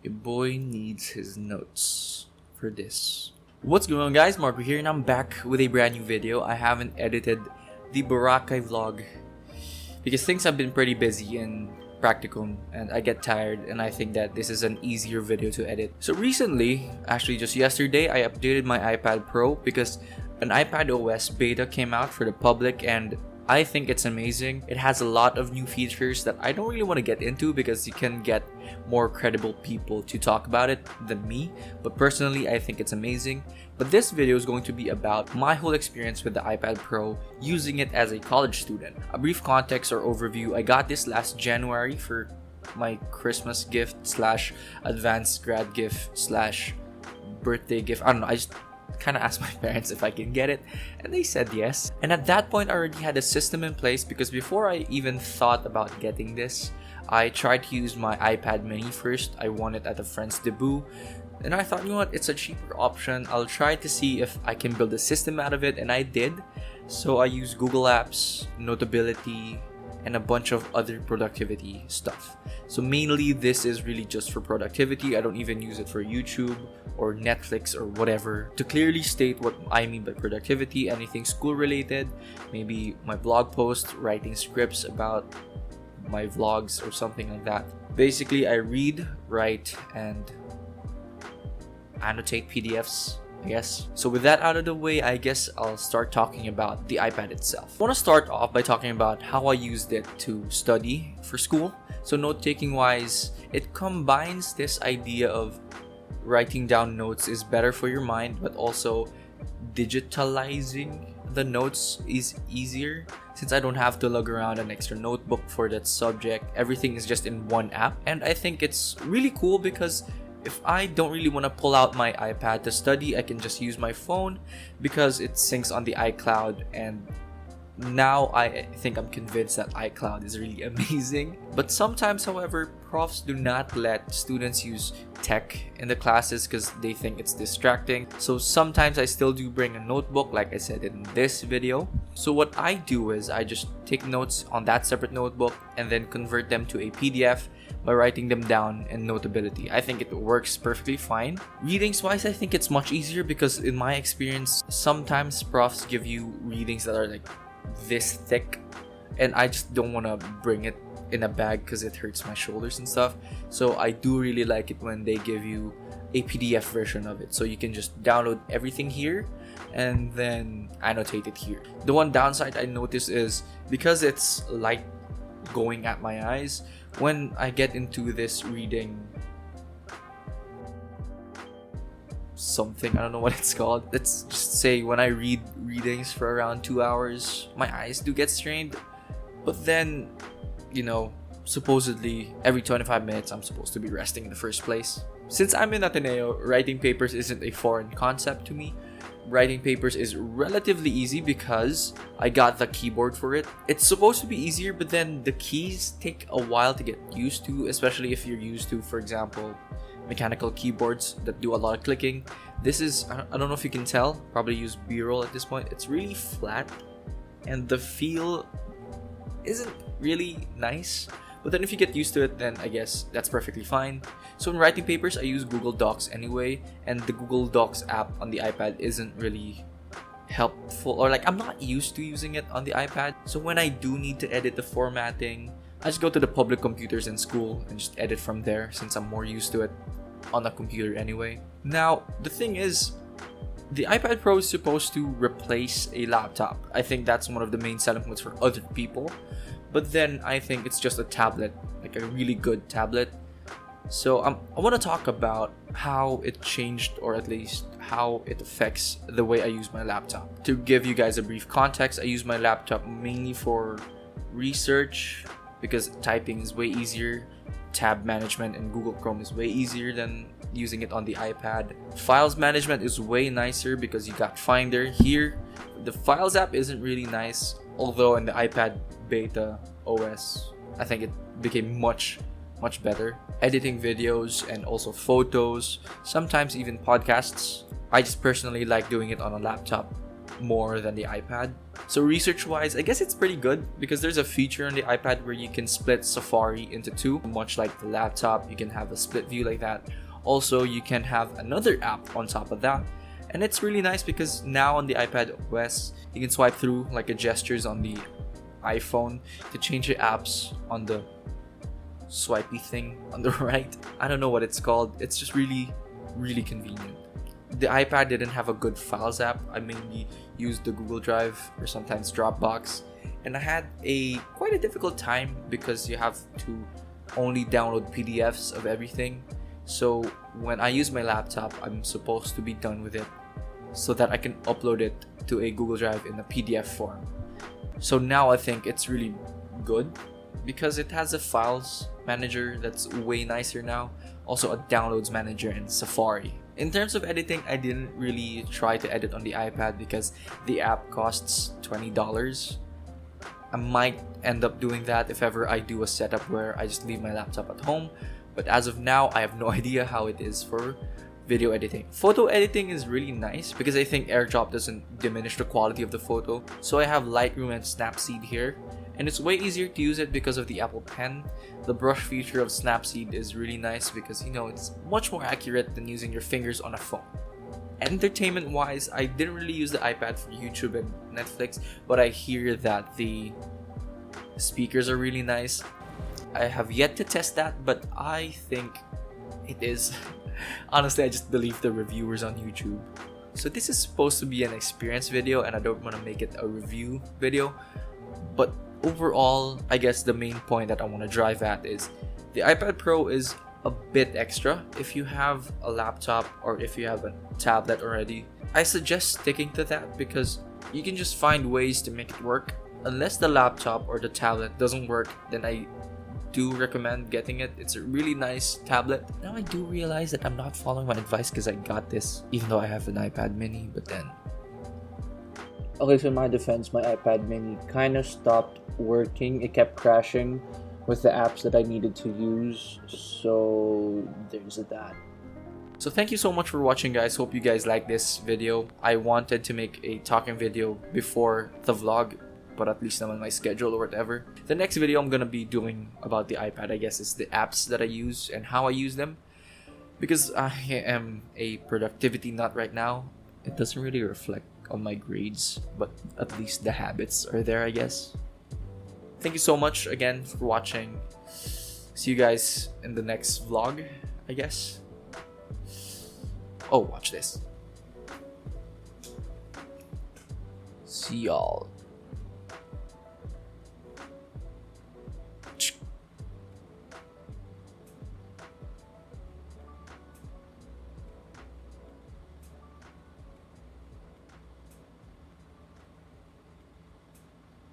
Your boy needs his notes for this. What's going on, guys? Marco here, and I'm back with a brand new video. I haven't edited the Boracay vlog because things have been pretty busy and practicum, and I get tired, and I think that this is an easier video to edit. So recently, actually just yesterday, I updated my iPad Pro because an iPad OS beta came out for the public, and I think it's amazing. It has a lot of new features that I don't really want to get into because you can get more credible people to talk about it than me. But personally, I think it's amazing. But this video is going to be about my whole experience with the iPad Pro, using it as a college student. A brief context or overview: I got this last January for my Christmas gift slash advanced grad gift slash birthday gift. I don't know, I just kind of asked my parents if I can get it, and they said yes. And at that point I already had a system in place because before I even thought about getting this, I tried to use my iPad mini first. I won it at a friend's debut, and I thought, you know what, it's a cheaper option. I'll try to see if I can build a system out of it, and I did. So I used Google Apps, Notability, and a bunch of other productivity stuff. So mainly this is really just for productivity. I don't even use it for YouTube or Netflix or whatever. To clearly state what I mean by productivity: anything school related, maybe my blog post, writing scripts about my vlogs or something like that. Basically, I read, write, and annotate PDFs, I guess. So with that out of the way, I guess I'll start talking about the iPad itself. I want to start off by talking about how I used it to study for school. So note-taking wise, it combines this idea of writing down notes is better for your mind, but also digitalizing the notes is easier since I don't have to lug around an extra notebook for that subject. Everything is just in one app, and I think it's really cool because if I don't really want to pull out my iPad to study, I can just use my phone because it syncs on the iCloud, and now I think I'm convinced that iCloud is really amazing. But sometimes, however, profs do not let students use tech in the classes because they think it's distracting. So sometimes I still do bring a notebook, like I said in this video. So what I do is I just take notes on that separate notebook and then convert them to a PDF by writing them down in Notability. I think it works perfectly fine. Readings wise, I think it's much easier because in my experience, sometimes profs give you readings that are like this thick, and I just don't want to bring it in a bag because it hurts my shoulders and stuff. So I do really like it when they give you a PDF version of it, so you can just download everything here and then annotate it here. The one downside I notice is because it's light going at my eyes, when I get into this reading something, I don't know what it's called, let's just say when I read readings for around 2 hours, my eyes do get strained. But then, you know, supposedly every 25 minutes I'm supposed to be resting in the first place. Since I'm in Ateneo, writing papers isn't a foreign concept to me. Writing papers is relatively easy because I got the keyboard for it. It's supposed to be easier, but then the keys take a while to get used to, especially if you're used to, for example, mechanical keyboards that do a lot of clicking. This is, I don't know if you can tell, probably use B-roll at this point. It's really flat and the feel isn't really nice. But then if you get used to it, then I guess that's perfectly fine. So in writing papers, I use Google Docs anyway, and the Google Docs app on the iPad isn't really helpful, or like I'm not used to using it on the iPad. So when I do need to edit the formatting, I just go to the public computers in school and just edit from there since I'm more used to it on a computer anyway. Now, the thing is, the iPad Pro is supposed to replace a laptop. I think that's one of the main selling points for other people. But then I think it's just a tablet, like a really good tablet. So I want to talk about how it changed, or at least how it affects the way I use my laptop. To give you guys a brief context, I use my laptop mainly for research because typing is way easier. Tab management in Google Chrome is way easier than using it on the iPad. Files management is way nicer because you got Finder here. The Files app isn't really nice, although in the iPad beta OS, I think it became much better. Editing videos and also photos, sometimes even podcasts. I just personally like doing it on a laptop more than the iPad. So research wise, I guess it's pretty good because there's a feature on the iPad where you can split Safari into two, much like the laptop. You can have a split view like that. Also, you can have another app on top of that. And it's really nice because now on the iPad OS, you can swipe through like a gestures on the iPhone to change your apps on the swipey thing on the right. I don't know what it's called. It's just really convenient. The iPad didn't have a good files app. I mainly used the Google Drive or sometimes Dropbox, and I had quite a difficult time because you have to only download PDFs of everything. So when I use my laptop, I'm supposed to be done with it so that I can upload it to a Google Drive in a PDF form. So now I think it's really good because it has a files manager that's way nicer now. Also a downloads manager in Safari. In terms of editing, I didn't really try to edit on the iPad because the app costs $20. I might end up doing that if ever I do a setup where I just leave my laptop at home. But as of now, I have no idea how it is for video editing. Photo editing is really nice because I think AirDrop doesn't diminish the quality of the photo. So I have Lightroom and Snapseed here, and it's way easier to use it because of the Apple Pen. The brush feature of Snapseed is really nice because it's much more accurate than using your fingers on a phone. Entertainment wise, I didn't really use the iPad for YouTube and Netflix, but I hear that the speakers are really nice. I have yet to test that, but I think it is. Honestly, I just believe the reviewers on YouTube. So this is supposed to be an experience video and I don't want to make it a review video. But overall, I guess the main point that I want to drive at is the iPad Pro is a bit extra if you have a laptop or if you have a tablet already. I suggest sticking to that because you can just find ways to make it work. Unless the laptop or the tablet doesn't work, then I do recommend getting it. It's a really nice tablet. Now I do realize that I'm not following my advice because I got this even though I have an iPad mini, but then okay, so in my defense, my iPad mini kind of stopped working. It kept crashing with the apps that I needed to use, so there's that. So thank you so much for watching, guys. Hope you guys like this video. I wanted to make a talking video before the vlog, but at least I'm on my schedule or whatever. The next video I'm gonna be doing about the iPad, I guess, is the apps that I use and how I use them. Because I am a productivity nut right now, it doesn't really reflect on my grades, but at least the habits are there, I guess. Thank you so much again for watching. See you guys in the next vlog, I guess. Oh, watch this. See y'all.